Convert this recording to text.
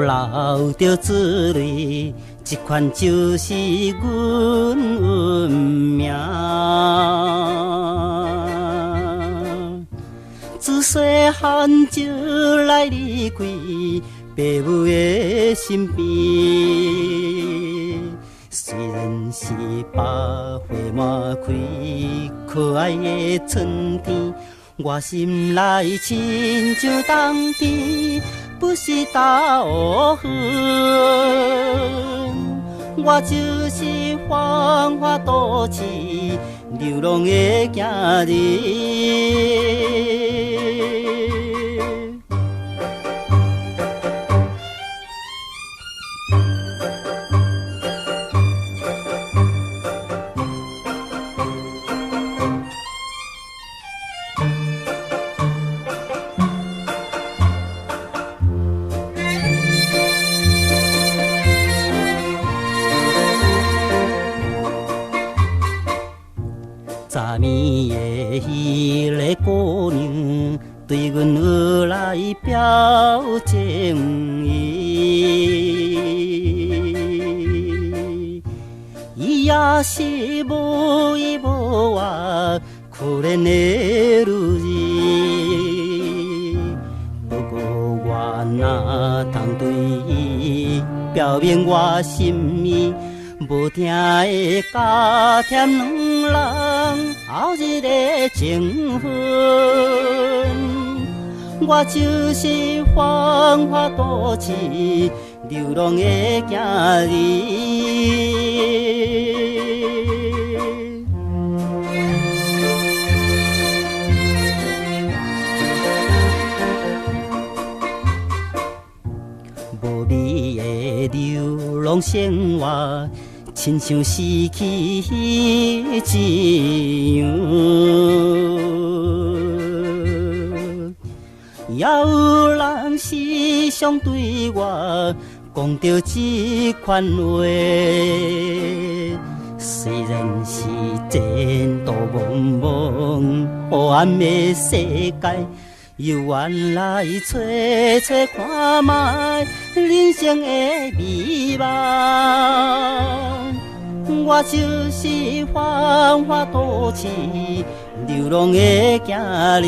流着珠泪，这款就是阮运命。自细汉就来离开父母的身边，虽然是百花满开，可爱的春天，我心内亲像冬天，不是大乌云。我就是繁华都市流浪的行人。昨暝的迄个姑娘，对阮学来表情意，伊也是无依无靠、可怜的女儿。不过我哪通对伊表明我心意？无听的加添两人后日的情分，我就是繁华都市流浪的行人。无味的流浪生活，亲像失去一样，也有人时常对我讲着这款话。虽然是前途茫茫黑暗的世界，又原来找找看卖人生的美梦。我就是繁华都市流浪的行人。